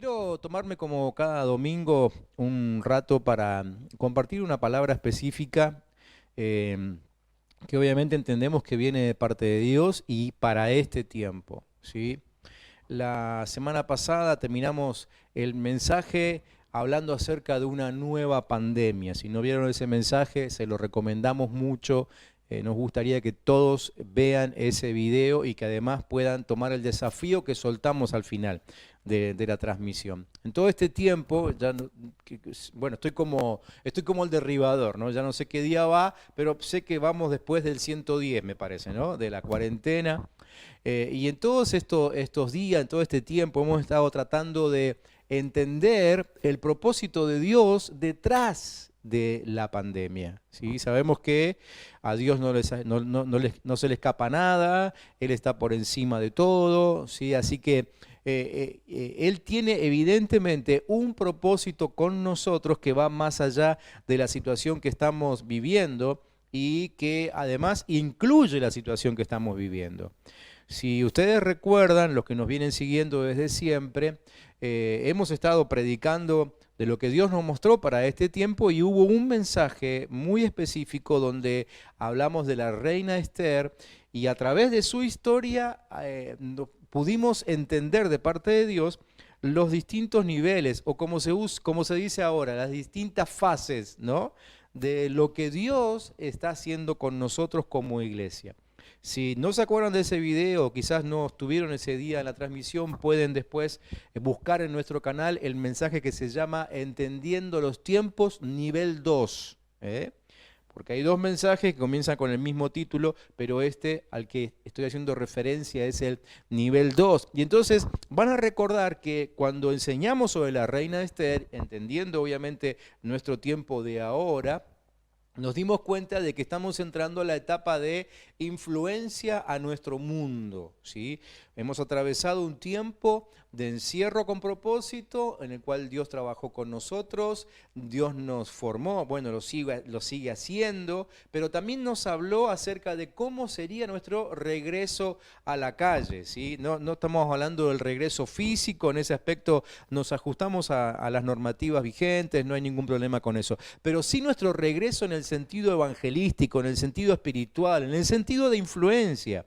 Quiero tomarme como cada domingo un rato para compartir una palabra específica em, que obviamente entendemos que viene de parte de Dios y para este tiempo, ¿sí? La semana pasada terminamos el mensaje hablando acerca de una nueva pandemia. Si no vieron ese mensaje, se lo recomendamos mucho. Nos gustaría que todos vean ese video y que además puedan tomar el desafío que soltamos al final de la transmisión. En todo este tiempo, bueno, estoy como el derribador, ¿no? Ya no sé qué día va, pero sé que vamos después del 110, me parece, ¿no? De la cuarentena. Y en todos estos días, en todo este tiempo, hemos estado tratando de entender el propósito de Dios detrás de la pandemia. ¿Sí? Sabemos que a Dios no se le escapa nada, Él está por encima de todo, ¿sí? Así que Él tiene evidentemente un propósito con nosotros que va más allá de la situación que estamos viviendo y que además incluye la situación que estamos viviendo. Si ustedes recuerdan, los que nos vienen siguiendo desde siempre, hemos estado predicando de lo que Dios nos mostró para este tiempo y hubo un mensaje muy específico donde hablamos de la reina Esther y a través de su historia pudimos entender de parte de Dios los distintos niveles o como se dice ahora, las distintas fases, ¿no? De lo que Dios está haciendo con nosotros como iglesia. Si no se acuerdan de ese video, quizás no estuvieron ese día en la transmisión, pueden después buscar en nuestro canal el mensaje que se llama Entendiendo los tiempos, nivel 2. Porque hay dos mensajes que comienzan con el mismo título, pero este al que estoy haciendo referencia es el nivel 2. Y entonces van a recordar que cuando enseñamos sobre la reina Esther, entendiendo obviamente nuestro tiempo de ahora, nos dimos cuenta de que estamos entrando a la etapa de influencia a nuestro mundo, ¿sí? Hemos atravesado un tiempo de encierro con propósito, en el cual Dios trabajó con nosotros, Dios nos formó, bueno, lo sigue haciendo, pero también nos habló acerca de cómo sería nuestro regreso a la calle, ¿sí? No estamos hablando del regreso físico, en ese aspecto nos ajustamos a las normativas vigentes, no hay ningún problema con eso, pero sí nuestro regreso en el sentido evangelístico, en el sentido espiritual, en el sentido de influencia.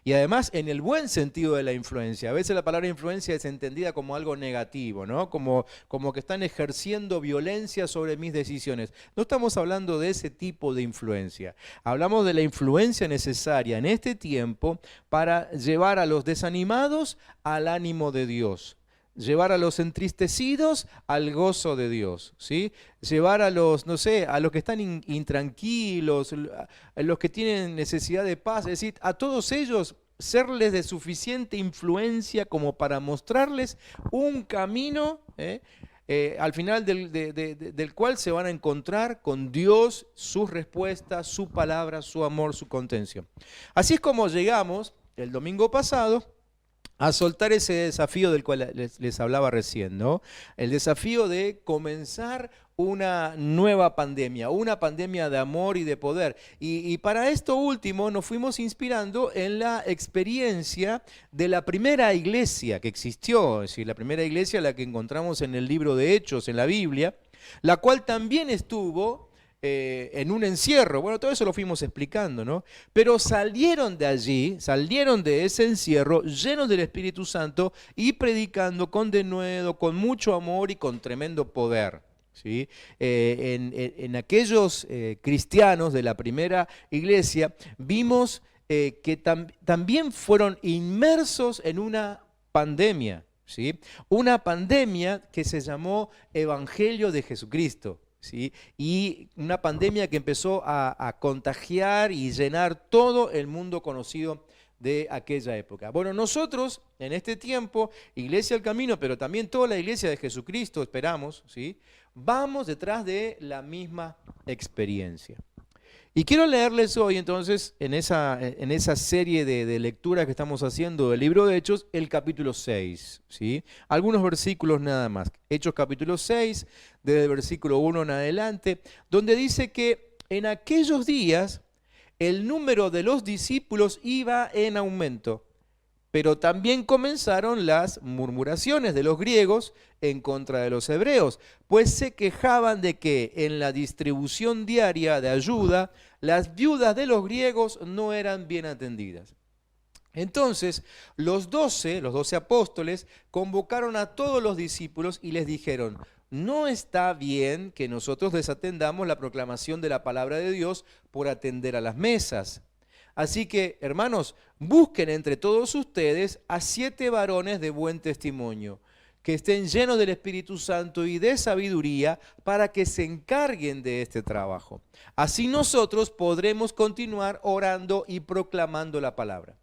Y además en el buen sentido de la influencia. A veces la palabra influencia es entendida como algo negativo, ¿no? Como que están ejerciendo violencia sobre mis decisiones. No estamos hablando de ese tipo de influencia. Hablamos de la influencia necesaria en este tiempo para llevar a los desanimados al ánimo de Dios. Llevar a los entristecidos al gozo de Dios, ¿sí? Llevar a los, no sé, a los que están intranquilos, a los que tienen necesidad de paz, es decir, a todos ellos serles de suficiente influencia como para mostrarles un camino, al final del cual se van a encontrar con Dios, sus respuestas, su palabra, su amor, su contención. Así es como llegamos el domingo pasado a soltar ese desafío del cual les hablaba recién, ¿no? El desafío de comenzar una nueva pandemia, una pandemia de amor y de poder. Y para esto último nos fuimos inspirando en la experiencia de la primera iglesia que existió, es decir, la primera iglesia la que encontramos en el libro de Hechos, en la Biblia, la cual también estuvo en un encierro. Bueno, todo eso lo fuimos explicando, ¿no? Pero salieron de allí, salieron de ese encierro llenos del Espíritu Santo y predicando con denuedo, con mucho amor y con tremendo poder. ¿Sí? En aquellos cristianos de la primera iglesia vimos que también fueron inmersos en una pandemia, ¿sí? Una pandemia que se llamó Evangelio de Jesucristo. ¿Sí? Y una pandemia que empezó a contagiar y llenar todo el mundo conocido de aquella época. Bueno, nosotros en este tiempo, Iglesia del Camino, pero también toda la Iglesia de Jesucristo, esperamos, ¿sí? Vamos detrás de la misma experiencia. Y quiero leerles hoy entonces, en esa serie de lecturas que estamos haciendo del libro de Hechos, el capítulo 6, ¿sí? Algunos versículos nada más. Hechos capítulo 6, desde el versículo 1 en adelante, donde dice que en aquellos días el número de los discípulos iba en aumento Pero también comenzaron las murmuraciones de los griegos en contra de los hebreos, pues se quejaban de que en la distribución diaria de ayuda, las viudas de los griegos no eran bien atendidas. Entonces los 12 apóstoles, convocaron a todos los discípulos y les dijeron: no está bien que nosotros desatendamos la proclamación de la palabra de Dios por atender a las mesas. Así que, hermanos, busquen entre todos ustedes a 7 varones de buen testimonio, que estén llenos del Espíritu Santo y de sabiduría, para que se encarguen de este trabajo. Así nosotros podremos continuar orando y proclamando la palabra.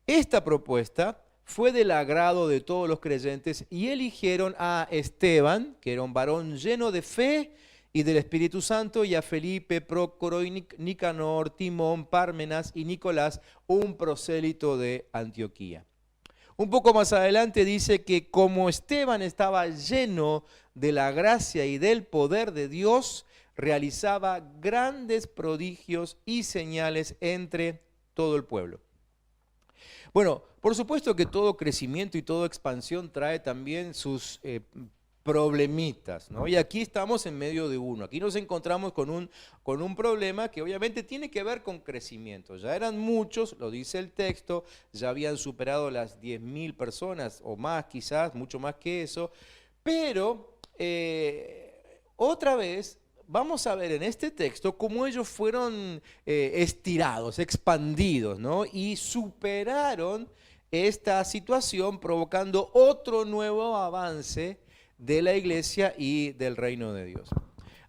Esta propuesta fue del agrado de todos los creyentes y eligieron a Esteban, que era un varón lleno de fe y del Espíritu Santo, y a Felipe, Prócoro, Nicanor, Timón, Pármenas y Nicolás, un prosélito de Antioquía. Un poco más adelante dice que como Esteban estaba lleno de la gracia y del poder de Dios, realizaba grandes prodigios y señales entre todo el pueblo. Bueno, por supuesto que todo crecimiento y toda expansión trae también sus problemitas, ¿no? Y aquí estamos en medio de uno. Aquí nos encontramos con un problema que obviamente tiene que ver con crecimiento. Ya eran muchos, lo dice el texto, ya habían superado las 10.000 personas o más, quizás, mucho más que eso. Pero otra vez vamos a ver en este texto cómo ellos fueron estirados, expandidos, ¿no? Y superaron esta situación, provocando otro nuevo avance de la iglesia y del reino de Dios.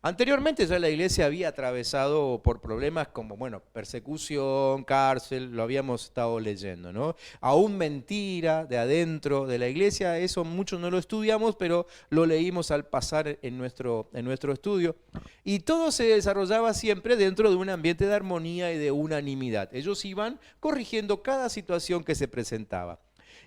Anteriormente ya la iglesia había atravesado por problemas como, bueno, persecución, cárcel, lo habíamos estado leyendo, ¿no? Aún mentira de adentro de la iglesia, eso mucho no lo estudiamos, pero lo leímos al pasar en nuestro estudio. Y todo se desarrollaba siempre dentro de un ambiente de armonía y de unanimidad. Ellos iban corrigiendo cada situación que se presentaba.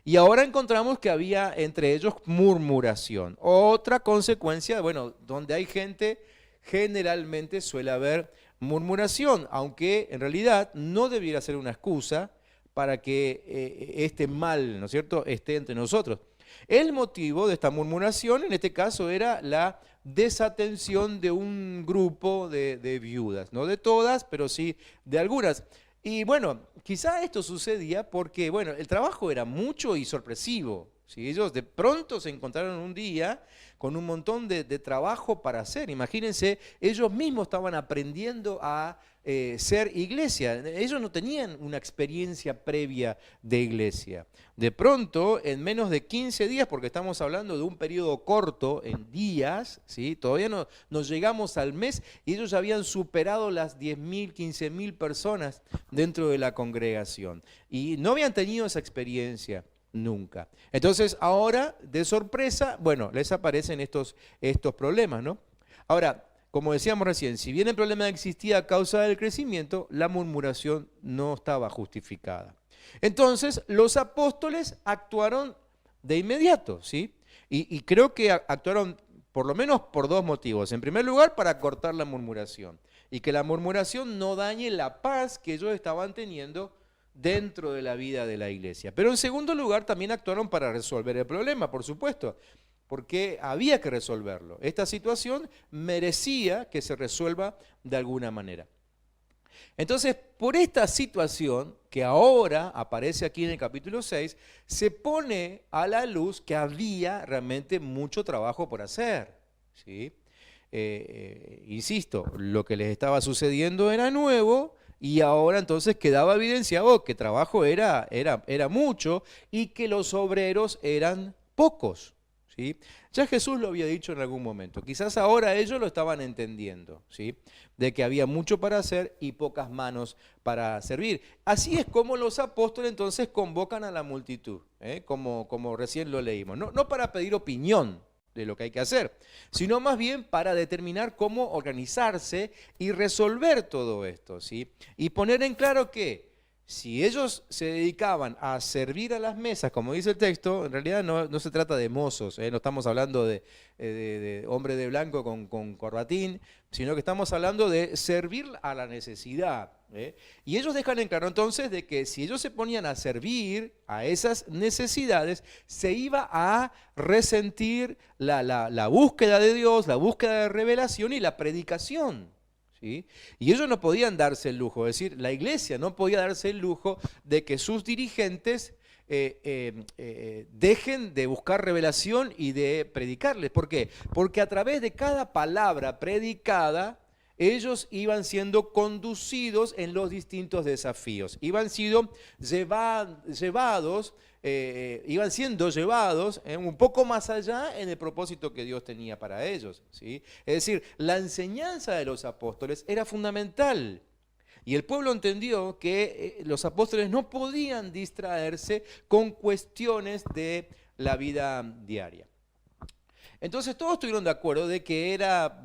Y ahora encontramos que había entre ellos murmuración. Otra consecuencia, bueno, donde hay gente, generalmente suele haber murmuración, aunque en realidad no debiera ser una excusa para que este mal, ¿no es cierto?, esté entre nosotros. El motivo de esta murmuración, en este caso, era la desatención de un grupo de viudas, no de todas, pero sí de algunas. Y bueno, quizá esto sucedía porque, bueno, el trabajo era mucho y sorpresivo. ¿Sí? Ellos de pronto se encontraron un día con un montón de trabajo para hacer. Imagínense, ellos mismos estaban aprendiendo a ser iglesia. Ellos no tenían una experiencia previa de iglesia. De pronto, en menos de 15 días, porque estamos hablando de un periodo corto, en días, ¿sí? Todavía no llegamos al mes, y ellos habían superado las 10.000, 15.000 personas dentro de la congregación. Y no habían tenido esa experiencia nunca. Entonces ahora, de sorpresa, bueno, les aparecen estos problemas, ¿no? Ahora, como decíamos recién, si bien el problema existía a causa del crecimiento, la murmuración no estaba justificada. Entonces los apóstoles actuaron de inmediato, ¿sí? Y creo que actuaron por lo menos por 2 motivos. En primer lugar, para cortar la murmuración y que la murmuración no dañe la paz que ellos estaban teniendo dentro de la vida de la iglesia. Pero en segundo lugar, también actuaron para resolver el problema, por supuesto, porque había que resolverlo. Esta situación merecía que se resuelva de alguna manera. Entonces, por esta situación que ahora aparece aquí en el capítulo 6, se pone a la luz que había realmente mucho trabajo por hacer, ¿sí? Insisto, lo que les estaba sucediendo era nuevo, y ahora entonces quedaba evidenciado que trabajo era mucho y que los obreros eran pocos, ¿sí? Ya Jesús lo había dicho en algún momento. Quizás ahora ellos lo estaban entendiendo, ¿sí? De que había mucho para hacer y pocas manos para servir. Así es como los apóstoles entonces convocan a la multitud, como recién lo leímos. No para pedir opinión de lo que hay que hacer, sino más bien para determinar cómo organizarse y resolver todo esto, ¿sí? Y poner en claro que Si ellos se dedicaban a servir a las mesas, como dice el texto, en realidad no se trata de mozos, no estamos hablando de hombre de blanco con corbatín, sino que estamos hablando de servir a la necesidad. Y ellos dejan en claro entonces de que si ellos se ponían a servir a esas necesidades, se iba a resentir la búsqueda de Dios, la búsqueda de revelación y la predicación. ¿Sí? Y ellos no podían darse el lujo, es decir, la iglesia no podía darse el lujo de que sus dirigentes dejen de buscar revelación y de predicarles. ¿Por qué? Porque a través de cada palabra predicada, ellos iban siendo conducidos en los distintos desafíos, iban siendo llevados un poco más allá en el propósito que Dios tenía para ellos, ¿sí? Es decir, la enseñanza de los apóstoles era fundamental. Y el pueblo entendió que los apóstoles no podían distraerse con cuestiones de la vida diaria. Entonces todos estuvieron de acuerdo de que era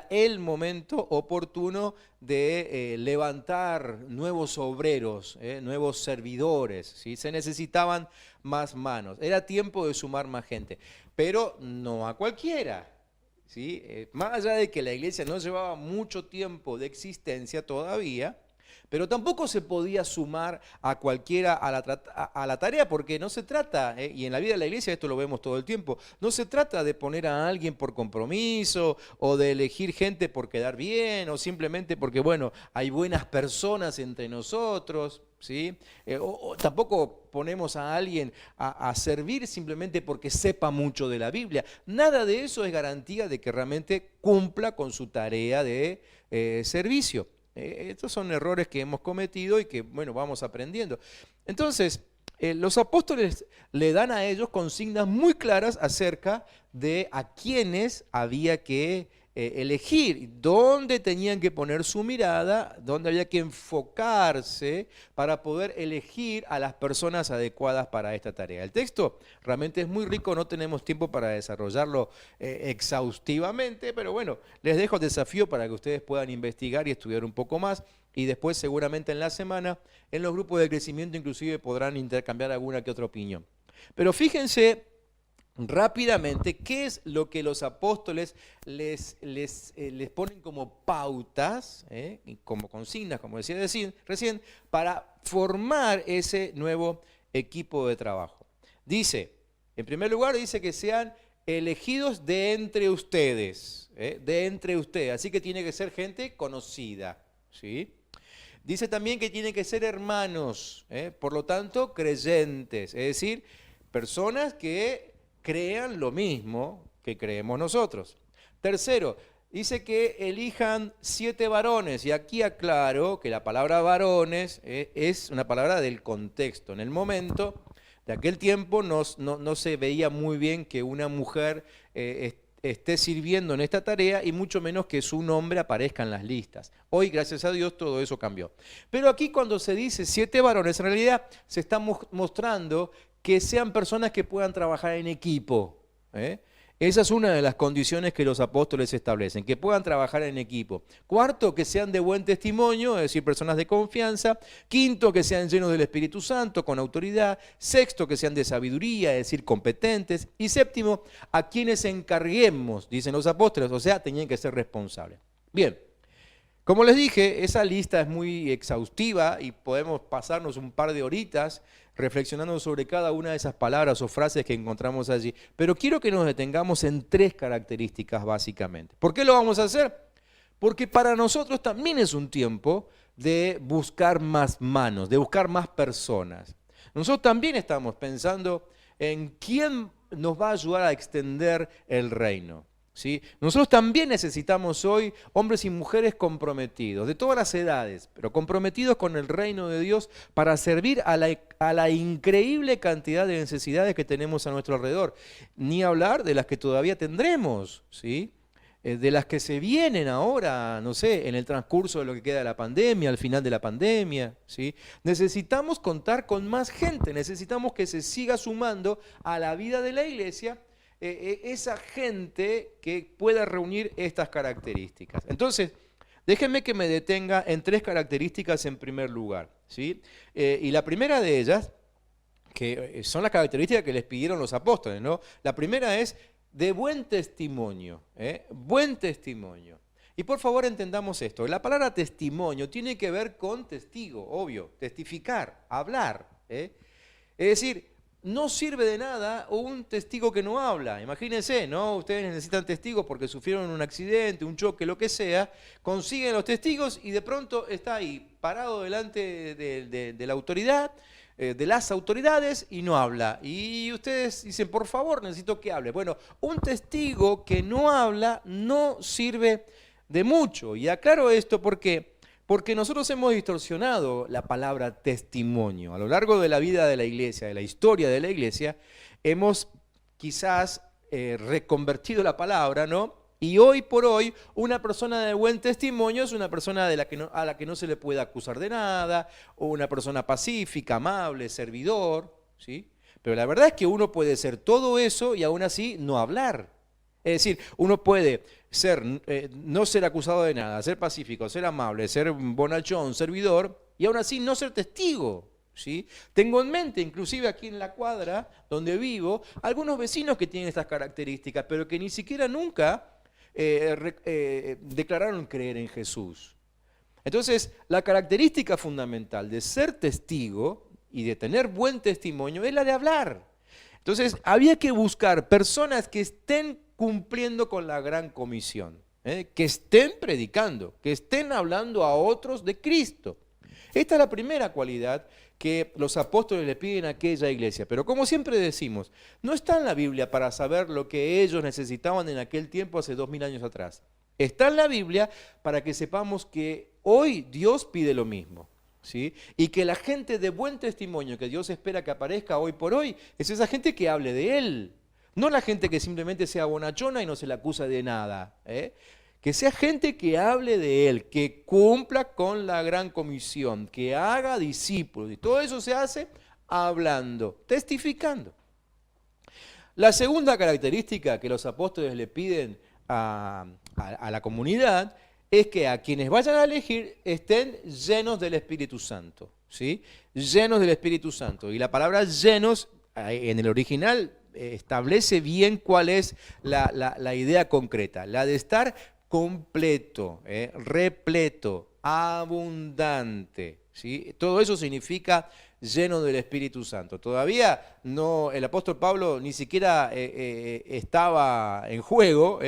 el momento oportuno de levantar nuevos obreros, nuevos servidores, ¿sí? Se necesitaban más manos, era tiempo de sumar más gente, pero no a cualquiera, ¿sí? Más allá de que la iglesia no llevaba mucho tiempo de existencia todavía, pero tampoco se podía sumar a cualquiera a la tarea, porque no se trata, y en la vida de la iglesia esto lo vemos todo el tiempo, no se trata de poner a alguien por compromiso o de elegir gente por quedar bien o simplemente porque, bueno, hay buenas personas entre nosotros, ¿sí? O tampoco ponemos a alguien a servir simplemente porque sepa mucho de la Biblia. Nada de eso es garantía de que realmente cumpla con su tarea de servicio. Estos son errores que hemos cometido y que, bueno, vamos aprendiendo. Entonces, los apóstoles le dan a ellos consignas muy claras acerca de a quiénes había que elegir, dónde tenían que poner su mirada, dónde había que enfocarse para poder elegir a las personas adecuadas para esta tarea. El texto realmente es muy rico, no tenemos tiempo para desarrollarlo exhaustivamente, pero bueno, les dejo el desafío para que ustedes puedan investigar y estudiar un poco más, y después seguramente en la semana, en los grupos de crecimiento inclusive podrán intercambiar alguna que otra opinión. Pero fíjense rápidamente qué es lo que los apóstoles les ponen como pautas, como consignas, como decía recién, para formar ese nuevo equipo de trabajo. Dice, en primer lugar, dice que sean elegidos de entre ustedes, así que tiene que ser gente conocida, ¿sí? Dice también que tienen que ser hermanos, por lo tanto, creyentes, es decir, personas que crean lo mismo que creemos nosotros. Tercero, dice que elijan 7 varones, y aquí aclaro que la palabra varones es una palabra del contexto. En el momento de aquel tiempo no se veía muy bien que una mujer esté sirviendo en esta tarea y mucho menos que su nombre aparezca en las listas. Hoy, gracias a Dios, todo eso cambió. Pero aquí cuando se dice 7 varones, en realidad se está mostrando que sean personas que puedan trabajar en equipo. Esa es una de las condiciones que los apóstoles establecen, que puedan trabajar en equipo. Cuarto, que sean de buen testimonio, es decir, personas de confianza. Quinto, que sean llenos del Espíritu Santo, con autoridad. Sexto, que sean de sabiduría, es decir, competentes. Y séptimo, a quienes encarguemos, dicen los apóstoles, o sea, tenían que ser responsables. Bien. Como les dije, esa lista es muy exhaustiva y podemos pasarnos un par de horitas reflexionando sobre cada una de esas palabras o frases que encontramos allí. Pero quiero que nos detengamos en 3 características básicamente. ¿Por qué lo vamos a hacer? Porque para nosotros también es un tiempo de buscar más manos, de buscar más personas. Nosotros también estamos pensando en quién nos va a ayudar a extender el reino. ¿Sí? Nosotros también necesitamos hoy hombres y mujeres comprometidos, de todas las edades, pero comprometidos con el reino de Dios para servir a la increíble cantidad de necesidades que tenemos a nuestro alrededor. Ni hablar de las que todavía tendremos, ¿sí? De las que se vienen ahora, no sé, en el transcurso de lo que queda de la pandemia, al final de la pandemia, ¿sí? Necesitamos contar con más gente, necesitamos que se siga sumando a la vida de la iglesia esa gente que pueda reunir estas características. Entonces, déjenme que me detenga en 3 características en primer lugar, ¿sí? Y la primera de ellas, que son las características que les pidieron los apóstoles, ¿no? La primera es de buen testimonio, buen testimonio. Y por favor entendamos esto, la palabra testimonio tiene que ver con testigo, obvio, testificar, hablar. Es decir, no sirve de nada un testigo que no habla. Imagínense, ¿no? Ustedes necesitan testigos porque sufrieron un accidente, un choque, lo que sea, consiguen los testigos y de pronto está ahí, parado delante de la autoridad, de las autoridades y no habla. Y ustedes dicen, por favor, necesito que hable. Bueno, un testigo que no habla no sirve de mucho. Y aclaro esto porque nosotros hemos distorsionado la palabra testimonio. A lo largo de la vida de la iglesia, de la historia de la iglesia, hemos quizás reconvertido la palabra, ¿no? Y hoy por hoy, una persona de buen testimonio es una persona a la que no se le puede acusar de nada, o una persona pacífica, amable, servidor, ¿sí? Pero la verdad es que uno puede ser todo eso y aún así no hablar. Es decir, uno puede no ser acusado de nada, ser pacífico, ser amable, ser bonachón, servidor, y aún así no ser testigo, ¿sí? Tengo en mente, inclusive aquí en la cuadra donde vivo, algunos vecinos que tienen estas características, pero que ni siquiera nunca declararon creer en Jesús. Entonces, la característica fundamental de ser testigo y de tener buen testimonio es la de hablar. Entonces, había que buscar personas que estén cumpliendo con la gran comisión, que estén predicando, que estén hablando a otros de Cristo. Esta es la primera cualidad que los apóstoles le piden a aquella iglesia. Pero como siempre decimos, no está en la Biblia para saber lo que ellos necesitaban en aquel tiempo hace 2000 años atrás. Está en la Biblia para que sepamos que hoy Dios pide lo mismo, ¿sí? Y que la gente de buen testimonio que Dios espera que aparezca hoy por hoy es esa gente que hable de Él. No la gente que simplemente sea bonachona y no se le acusa de nada, Que sea gente que hable de Él, que cumpla con la gran comisión, que haga discípulos. Y todo eso se hace hablando, testificando. La segunda característica que los apóstoles le piden a la comunidad es que a quienes vayan a elegir estén llenos del Espíritu Santo, ¿sí? Llenos del Espíritu Santo. Y la palabra llenos en el original establece bien cuál es la idea concreta, la de estar completo, repleto, abundante, ¿sí? Todo eso significa lleno del Espíritu Santo. Todavía no, el apóstol Pablo ni siquiera estaba en juego,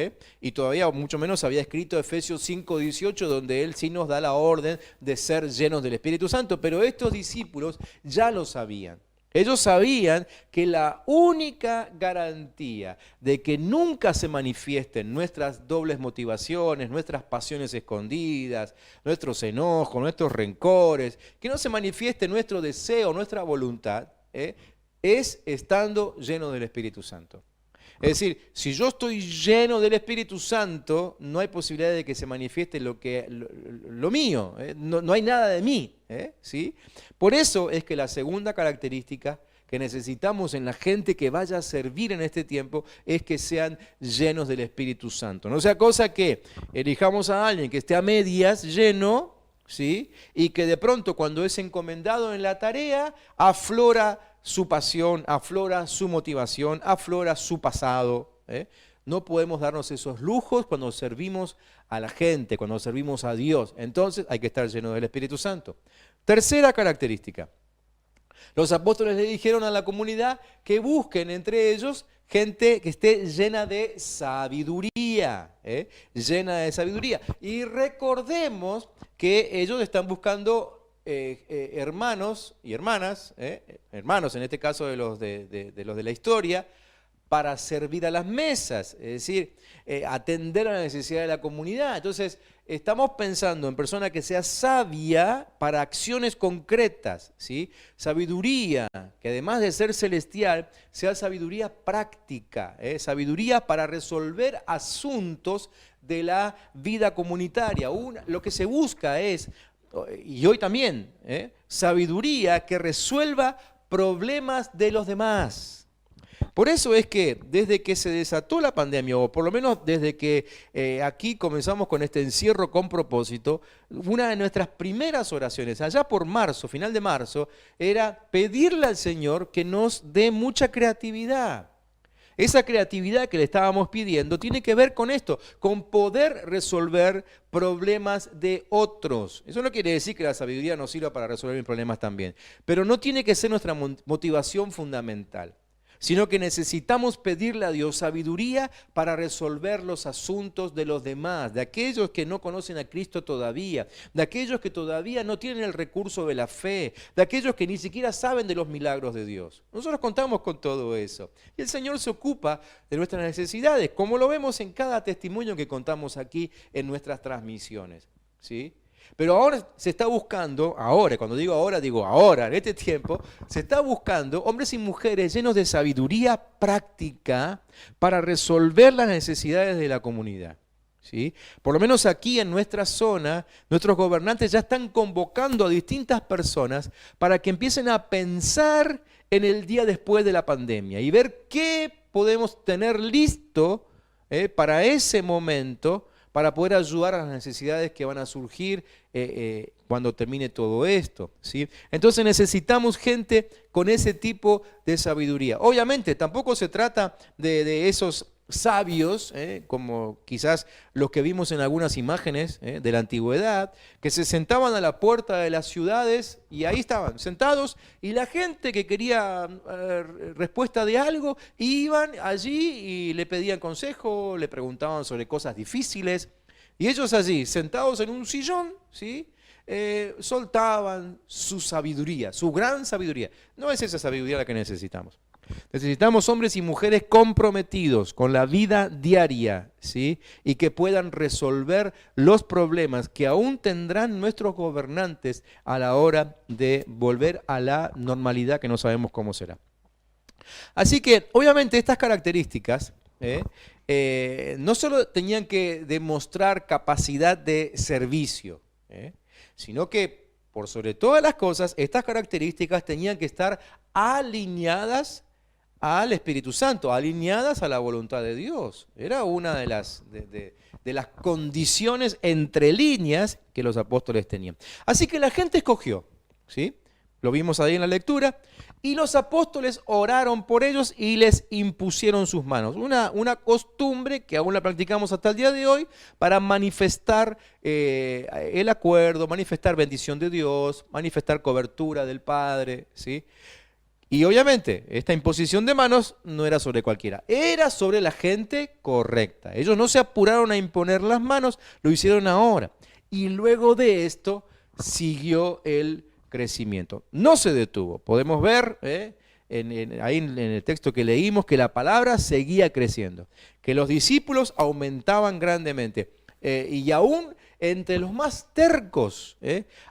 y todavía mucho menos había escrito Efesios 5:18, donde él sí nos da la orden de ser llenos del Espíritu Santo, pero estos discípulos ya lo sabían. Ellos sabían que la única garantía de que nunca se manifiesten nuestras dobles motivaciones, nuestras pasiones escondidas, nuestros enojos, nuestros rencores, que no se manifieste nuestro deseo, nuestra voluntad, es estando lleno del Espíritu Santo. Es decir, si yo estoy lleno del Espíritu Santo, no hay posibilidad de que se manifieste lo mío, no hay nada de mí, ¿sí? Por eso es que la segunda característica que necesitamos en la gente que vaya a servir en este tiempo es que sean llenos del Espíritu Santo. No sea cosa que elijamos a alguien que esté a medias lleno, ¿sí? Y que de pronto cuando es encomendado en la tarea aflora su pasión, aflora su motivación, aflora su pasado. No podemos darnos esos lujos cuando servimos a la gente, cuando servimos a Dios. Entonces hay que estar lleno del Espíritu Santo. Tercera característica. Los apóstoles le dijeron a la comunidad que busquen entre ellos gente que esté llena de sabiduría, llena de sabiduría. Y recordemos que ellos están buscando hermanos y hermanas, hermanos en este caso de los de la historia, para servir a las mesas, es decir, atender a la necesidad de la comunidad. Entonces, estamos pensando en persona que sea sabia para acciones concretas, ¿sí? Sabiduría, que además de ser celestial, sea sabiduría práctica, sabiduría para resolver asuntos de la vida comunitaria. Lo que se busca es, y hoy también, sabiduría que resuelva problemas de los demás, Por eso es que desde que se desató la pandemia, o por lo menos desde que aquí comenzamos con este encierro con propósito, una de nuestras primeras oraciones, allá por marzo, final de marzo, era pedirle al Señor que nos dé mucha creatividad. Esa creatividad que le estábamos pidiendo tiene que ver con esto, con poder resolver problemas de otros. Eso no quiere decir que la sabiduría no sirva para resolver mis problemas también, pero no tiene que ser nuestra motivación fundamental, sino que necesitamos pedirle a Dios sabiduría para resolver los asuntos de los demás, de aquellos que no conocen a Cristo todavía, de aquellos que todavía no tienen el recurso de la fe, de aquellos que ni siquiera saben de los milagros de Dios. Nosotros contamos con todo eso. Y el Señor se ocupa de nuestras necesidades, como lo vemos en cada testimonio que contamos aquí en nuestras transmisiones, ¿sí? Pero ahora se está buscando, cuando digo ahora, en este tiempo, se está buscando hombres y mujeres llenos de sabiduría práctica para resolver las necesidades de la comunidad, ¿sí? Por lo menos aquí en nuestra zona, nuestros gobernantes ya están convocando a distintas personas para que empiecen a pensar en el día después de la pandemia y ver qué podemos tener listo para ese momento, para poder ayudar a las necesidades que van a surgir cuando termine todo esto, ¿sí? Entonces necesitamos gente con ese tipo de sabiduría. Obviamente tampoco se trata de esos sabios, como quizás los que vimos en algunas imágenes de la antigüedad, que se sentaban a la puerta de las ciudades y ahí estaban sentados, y la gente que quería respuesta de algo, iban allí y le pedían consejo, le preguntaban sobre cosas difíciles, y ellos allí, sentados en un sillón, ¿sí? Soltaban su sabiduría, su gran sabiduría. No es esa sabiduría la que necesitamos. Necesitamos hombres y mujeres comprometidos con la vida diaria, ¿sí? Y que puedan resolver los problemas que aún tendrán nuestros gobernantes a la hora de volver a la normalidad que no sabemos cómo será. Así que, obviamente, estas características no solo tenían que demostrar capacidad de servicio, sino que, por sobre todas las cosas, estas características tenían que estar alineadas al Espíritu Santo, alineadas a la voluntad de Dios. Era una de las condiciones entre líneas que los apóstoles tenían. Así que la gente escogió, ¿sí? Lo vimos ahí en la lectura, y los apóstoles oraron por ellos y les impusieron sus manos. Una costumbre que aún la practicamos hasta el día de hoy para manifestar el acuerdo, manifestar bendición de Dios, manifestar cobertura del Padre, ¿sí? Y obviamente esta imposición de manos no era sobre cualquiera, era sobre la gente correcta. Ellos no se apuraron a imponer las manos, lo hicieron ahora. Y luego de esto siguió el crecimiento. No se detuvo. Podemos ver ahí en el texto que leímos que la palabra seguía creciendo, que los discípulos aumentaban grandemente y aún entre los más tercos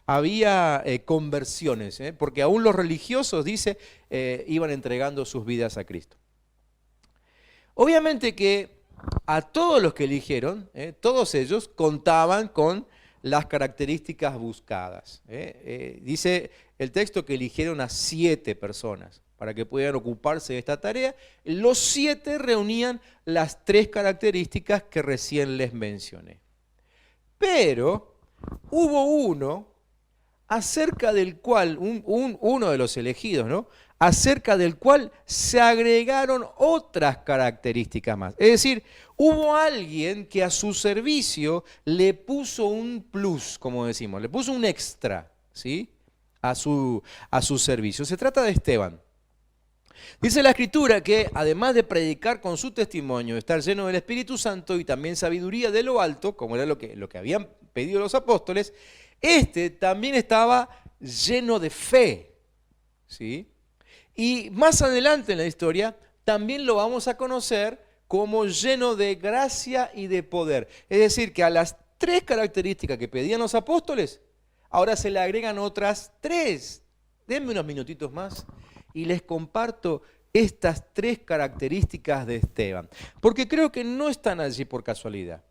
había conversiones, porque aún los religiosos, dice, iban entregando sus vidas a Cristo. Obviamente que a todos los que eligieron, todos ellos contaban con las características buscadas. Dice el texto que eligieron a 7 personas para que pudieran ocuparse de esta tarea. Los 7 reunían las 3 características que recién les mencioné. Pero hubo uno acerca del cual, uno de los elegidos, ¿no? Acerca del cual se agregaron otras características más. Es decir, hubo alguien que a su servicio le puso un plus, como decimos, le puso un extra, ¿sí? a su servicio. Se trata de Esteban. Dice la Escritura que además de predicar con su testimonio, estar lleno del Espíritu Santo y también sabiduría de lo alto, como era lo que habían pedido los apóstoles, este también estaba lleno de fe, ¿sí? Y más adelante en la historia también lo vamos a conocer como lleno de gracia y de poder. Es decir, que a las 3 características que pedían los apóstoles, ahora se le agregan otras 3. Denme unos minutitos más y les comparto estas 3 características de Esteban, porque creo que no están allí por casualidad.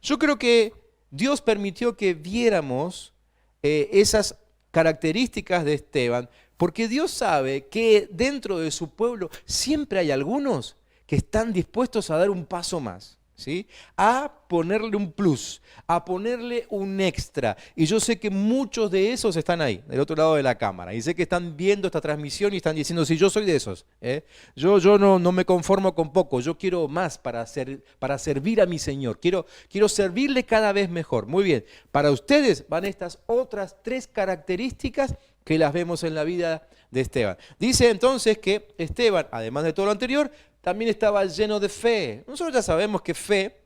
Yo creo que Dios permitió que viéramos esas características de Esteban Porque Dios sabe que dentro de su pueblo siempre hay algunos que están dispuestos a dar un paso más, ¿sí? A ponerle un plus, a ponerle un extra. Y yo sé que muchos de esos están ahí, del otro lado de la cámara. Y sé que están viendo esta transmisión y están diciendo, sí, yo soy de esos. Yo no me conformo con poco, yo quiero más para servir a mi Señor. Quiero servirle cada vez mejor. Muy bien, para ustedes van estas otras 3 características que las vemos en la vida de Esteban. Dice entonces que Esteban, además de todo lo anterior, también estaba lleno de fe. Nosotros ya sabemos que fe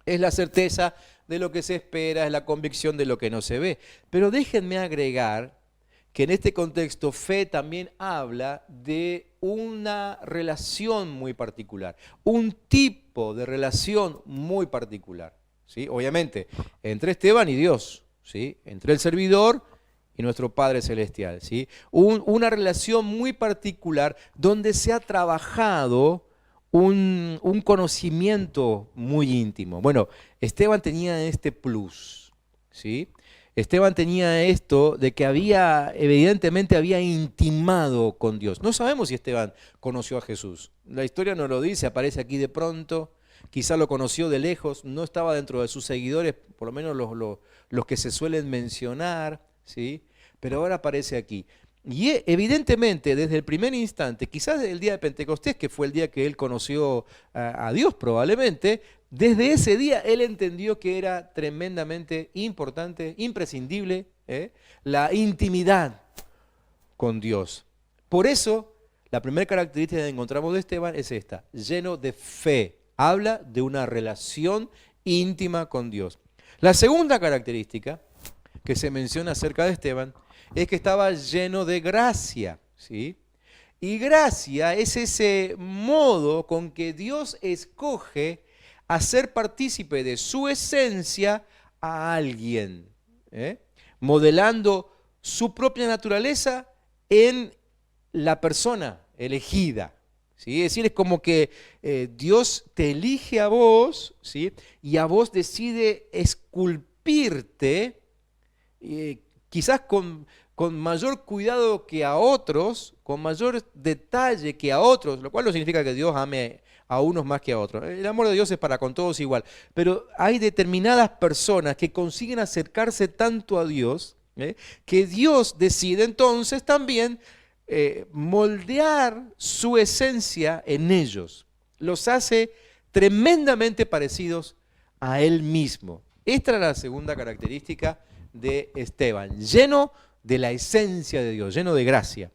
es la certeza de lo que se espera, es la convicción de lo que no se ve. Pero déjenme agregar que en este contexto fe también habla de una relación muy particular, un tipo de relación muy particular, ¿sí? Obviamente, entre Esteban y Dios, ¿sí? Entre el servidor y nuestro Padre Celestial, ¿sí? Una relación muy particular donde se ha trabajado un conocimiento muy íntimo. Bueno, Esteban tenía este plus, ¿sí? Esteban tenía esto de que evidentemente había intimado con Dios. No sabemos si Esteban conoció a Jesús. La historia no lo dice, aparece aquí de pronto. Quizá lo conoció de lejos, no estaba dentro de sus seguidores, por lo menos los que se suelen mencionar, ¿sí? Pero ahora aparece aquí. Y evidentemente, desde el primer instante, quizás desde el día de Pentecostés, que fue el día que él conoció a Dios probablemente, desde ese día él entendió que era tremendamente importante, imprescindible, la intimidad con Dios. Por eso, la primera característica que encontramos de Esteban es esta, lleno de fe. Habla de una relación íntima con Dios. La segunda característica que se menciona acerca de Esteban es que estaba lleno de gracia, ¿sí? Y gracia es ese modo con que Dios escoge hacer partícipe de su esencia a alguien, modelando su propia naturaleza en la persona elegida, ¿sí? Es decir, es como que Dios te elige a vos, ¿sí? Y a vos decide esculpirte, quizás con mayor cuidado que a otros, con mayor detalle que a otros, lo cual no significa que Dios ame a unos más que a otros. El amor de Dios es para con todos igual, pero hay determinadas personas que consiguen acercarse tanto a Dios, que Dios decide entonces también moldear su esencia en ellos. Los hace tremendamente parecidos a Él mismo. Esta era la segunda característica de Esteban, lleno de la esencia de Dios, lleno de gracia.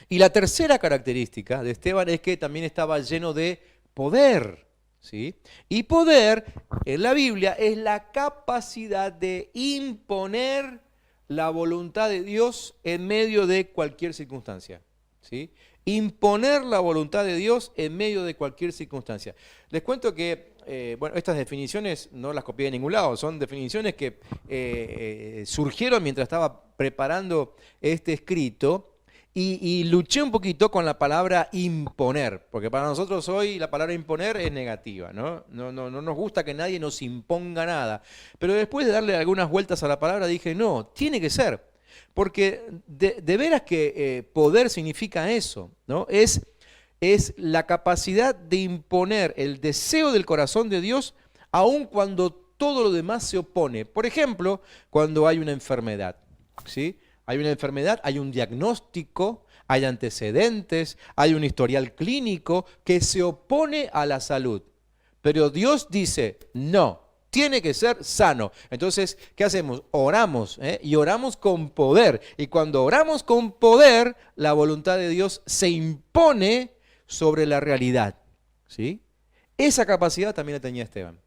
Y la tercera característica de Esteban es que también estaba lleno de poder, ¿sí? Y poder en la Biblia es la capacidad de imponer la voluntad de Dios en medio de cualquier circunstancia, ¿sí? Imponer la voluntad de Dios en medio de cualquier circunstancia. Les cuento que estas definiciones no las copié de ningún lado, son definiciones que surgieron mientras estaba preparando este escrito y luché un poquito con la palabra imponer, porque para nosotros hoy la palabra imponer es negativa, ¿no? No nos gusta que nadie nos imponga nada, pero después de darle algunas vueltas a la palabra dije, no, tiene que ser, porque de veras que poder significa eso, ¿no? Es la capacidad de imponer el deseo del corazón de Dios aun cuando todo lo demás se opone. Por ejemplo, cuando hay una enfermedad, ¿sí? Hay una enfermedad, hay un diagnóstico, hay antecedentes, hay un historial clínico que se opone a la salud. Pero Dios dice, no, tiene que ser sano. Entonces, ¿qué hacemos? Oramos, y oramos con poder. Y cuando oramos con poder, la voluntad de Dios se impone sobre la realidad, ¿sí? Esa capacidad también la tenía Esteban.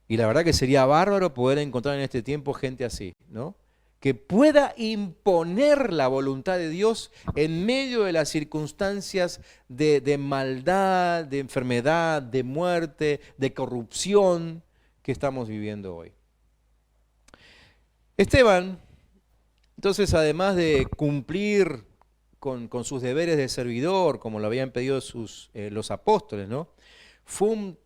Y la verdad que sería bárbaro poder encontrar en este tiempo gente así, ¿no? Que pueda imponer la voluntad de Dios en medio de las circunstancias de maldad, de enfermedad, de muerte, de corrupción que estamos viviendo hoy. Esteban, entonces, además de cumplir con sus deberes de servidor, como lo habían pedido los apóstoles, ¿no? Fue un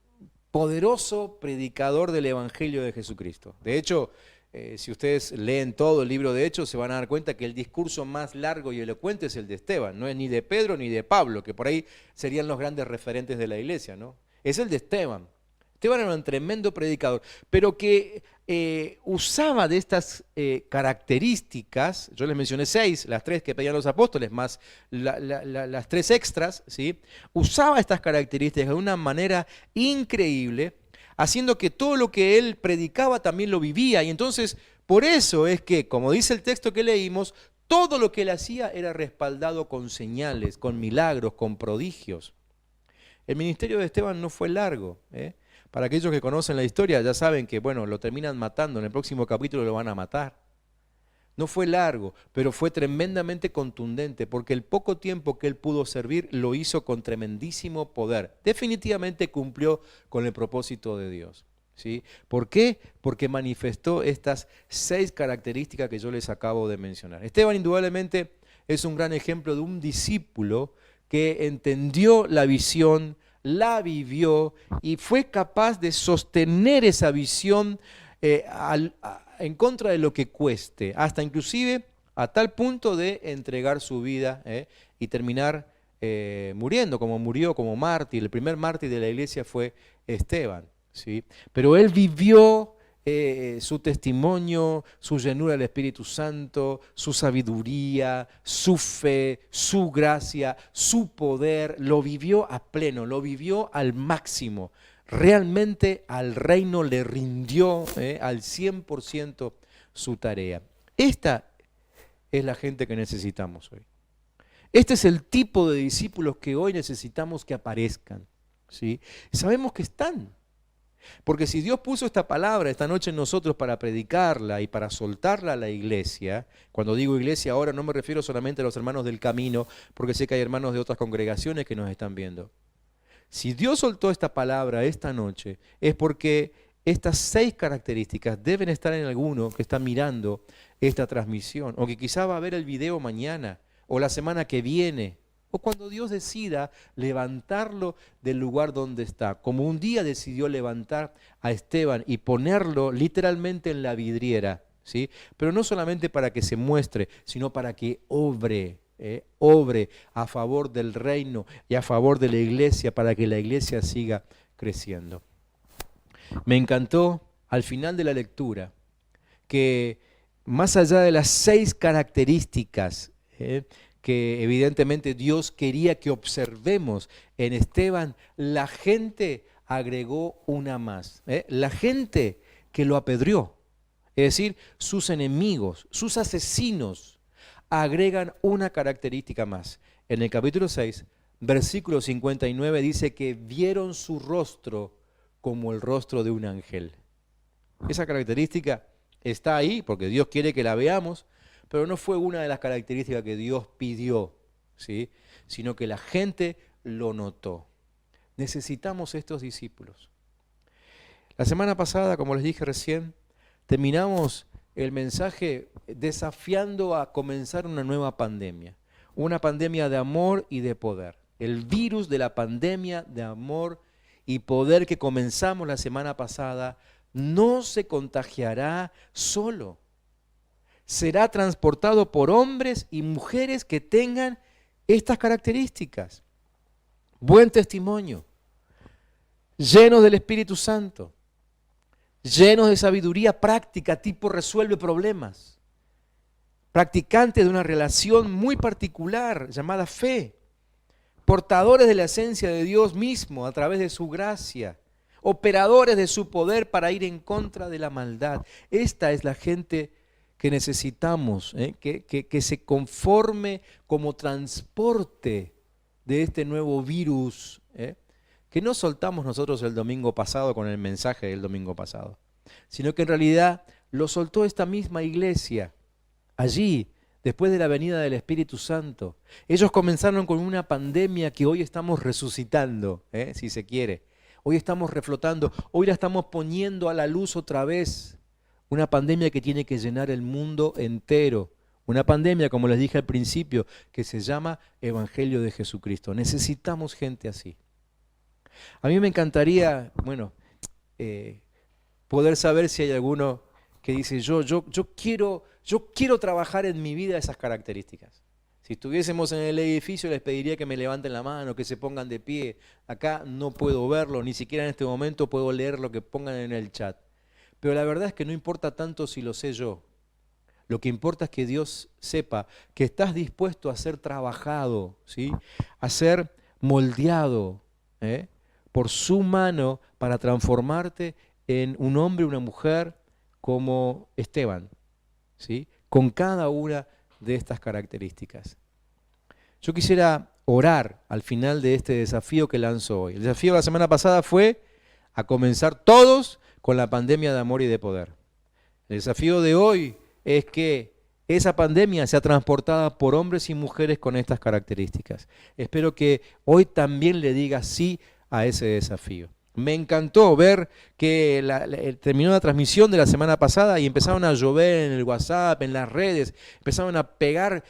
poderoso predicador del Evangelio de Jesucristo. De hecho, Si ustedes leen todo el libro de Hechos, se van a dar cuenta que el discurso más largo y elocuente es el de Esteban, no es ni de Pedro ni de Pablo, que por ahí serían los grandes referentes de la iglesia, ¿no? Es el de Esteban. Esteban era un tremendo predicador, pero que usaba de estas características. Yo les mencioné 6, las 3 que pedían los apóstoles, más las 3 extras, ¿sí? Usaba estas características de una manera increíble, haciendo que todo lo que él predicaba también lo vivía. Y entonces, por eso es que, como dice el texto que leímos, todo lo que él hacía era respaldado con señales, con milagros, con prodigios. El ministerio de Esteban no fue largo, ¿eh? Para aquellos que conocen la historia ya saben que, bueno, lo terminan matando, en el próximo capítulo lo van a matar. No fue largo, pero fue tremendamente contundente, porque el poco tiempo que él pudo servir lo hizo con tremendísimo poder. Definitivamente cumplió con el propósito de Dios, ¿sí? ¿Por qué? Porque manifestó estas 6 características que yo les acabo de mencionar. Esteban indudablemente es un gran ejemplo de un discípulo que entendió la visión, la vivió y fue capaz de sostener esa visión en contra de lo que cueste, hasta inclusive a tal punto de entregar su vida y terminar muriendo, como murió como mártir. El primer mártir de la iglesia fue Esteban, ¿sí? Pero él vivió su testimonio, su llenura del Espíritu Santo, su sabiduría, su fe, su gracia, su poder, lo vivió a pleno, lo vivió al máximo. Realmente al reino le rindió al 100% su tarea. Esta es la gente que necesitamos hoy. Este es el tipo de discípulos que hoy necesitamos que aparezcan, ¿sí? Sabemos que están. Porque si Dios puso esta palabra esta noche en nosotros para predicarla y para soltarla a la iglesia, cuando digo iglesia ahora no me refiero solamente a los hermanos del camino, porque sé que hay hermanos de otras congregaciones que nos están viendo. Si Dios soltó esta palabra esta noche, es porque estas 6 características deben estar en alguno que está mirando esta transmisión, o que quizá va a ver el video mañana, o la semana que viene, o cuando Dios decida levantarlo del lugar donde está, como un día decidió levantar a Esteban y ponerlo literalmente en la vidriera, ¿sí? Pero no solamente para que se muestre, sino para que obre a favor del reino y a favor de la iglesia, para que la iglesia siga creciendo. Me encantó al final de la lectura que más allá de las 6 características que evidentemente Dios quería que observemos en Esteban, la gente agregó una más. La gente que lo apedreó, es decir, sus enemigos, sus asesinos, agregan una característica más. En el capítulo 6, versículo 59 dice que vieron su rostro como el rostro de un ángel. Esa característica está ahí porque Dios quiere que la veamos, pero no fue una de las características que Dios pidió, ¿sí? Sino que la gente lo notó. Necesitamos estos discípulos. La semana pasada, como les dije recién, terminamos el mensaje desafiando a comenzar una nueva pandemia de amor y de poder. El virus de la pandemia de amor y poder que comenzamos la semana pasada no se contagiará solo. Será transportado por hombres y mujeres que tengan estas características. Buen testimonio, llenos del Espíritu Santo, llenos de sabiduría práctica, tipo resuelve problemas, practicantes de una relación muy particular llamada fe, portadores de la esencia de Dios mismo a través de su gracia, operadores de su poder para ir en contra de la maldad. Esta es la gente que necesitamos, que se conforme como transporte de este nuevo virus, que no soltamos nosotros el domingo pasado con el mensaje del domingo pasado, sino que en realidad lo soltó esta misma iglesia, allí, después de la venida del Espíritu Santo. Ellos comenzaron con una pandemia que hoy estamos resucitando, si se quiere. Hoy estamos reflotando, hoy la estamos poniendo a la luz otra vez. Una pandemia que tiene que llenar el mundo entero. Una pandemia, como les dije al principio, que se llama Evangelio de Jesucristo. Necesitamos gente así. A mí me encantaría, poder saber si hay alguno que dice, yo quiero trabajar en mi vida esas características. Si estuviésemos en el edificio les pediría que me levanten la mano, que se pongan de pie. Acá no puedo verlo, ni siquiera en este momento puedo leer lo que pongan en el chat. Pero la verdad es que no importa tanto si lo sé yo. Lo que importa es que Dios sepa que estás dispuesto a ser trabajado, ¿sí? A ser moldeado, por su mano para transformarte en un hombre, una mujer como Esteban, ¿sí? Con cada una de estas características. Yo quisiera orar al final de este desafío que lanzo hoy. El desafío de la semana pasada fue a comenzar todos con la pandemia de amor y de poder. El desafío de hoy es que esa pandemia sea transportada por hombres y mujeres con estas características. Espero que hoy también le diga sí a ese desafío. Me encantó ver que terminó la transmisión de la semana pasada y empezaron a llover en el WhatsApp, en las redes, empezaron a pegar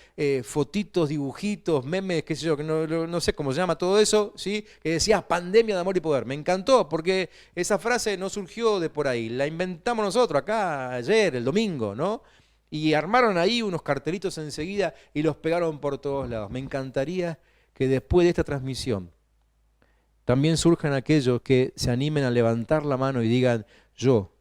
fotitos, dibujitos, memes, qué sé yo, que no sé cómo se llama todo eso, ¿sí? Que decía pandemia de amor y poder. Me encantó porque esa frase no surgió de por ahí, la inventamos nosotros acá ayer, el domingo, ¿no? Y armaron ahí unos cartelitos enseguida y los pegaron por todos lados. Me encantaría que después de esta transmisión también surjan aquellos que se animen a levantar la mano y digan, yo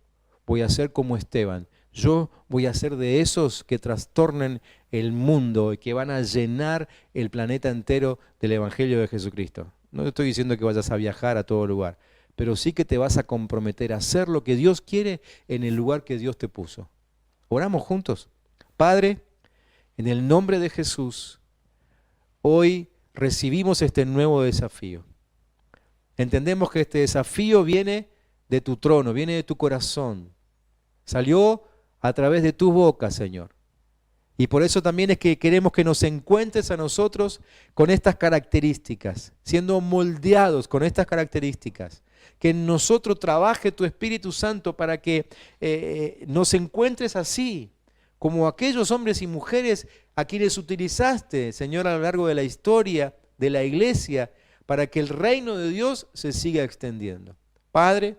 voy a ser como Esteban, yo voy a ser de esos que trastornen el mundo y que van a llenar el planeta entero del Evangelio de Jesucristo. No te estoy diciendo que vayas a viajar a todo lugar, pero sí que te vas a comprometer a hacer lo que Dios quiere en el lugar que Dios te puso. Oramos juntos. Padre, en el nombre de Jesús, hoy recibimos este nuevo desafío. Entendemos que este desafío viene de tu trono, viene de tu corazón. Salió a través de tu boca, Señor. Y por eso también es que queremos que nos encuentres a nosotros con estas características, siendo moldeados con estas características. Que en nosotros trabaje tu Espíritu Santo para que nos encuentres así, como aquellos hombres y mujeres a quienes utilizaste, Señor, a lo largo de la historia de la iglesia, para que el reino de Dios se siga extendiendo. Padre,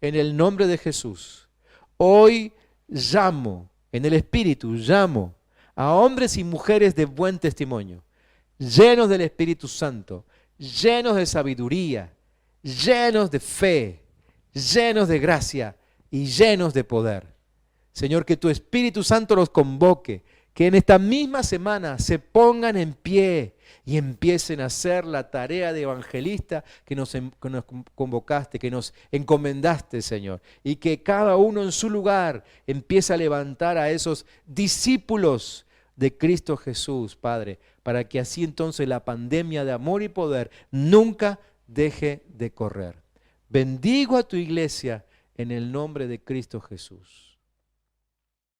en el nombre de Jesús, hoy llamo, en el Espíritu llamo a hombres y mujeres de buen testimonio, llenos del Espíritu Santo, llenos de sabiduría, llenos de fe, llenos de gracia y llenos de poder. Señor, que tu Espíritu Santo los convoque, que en esta misma semana se pongan en pie y empiecen a hacer la tarea de evangelista que nos convocaste, que nos encomendaste, Señor. Y que cada uno en su lugar empiece a levantar a esos discípulos de Cristo Jesús, Padre, para que así entonces la pandemia de amor y poder nunca deje de correr. Bendigo a tu iglesia en el nombre de Cristo Jesús.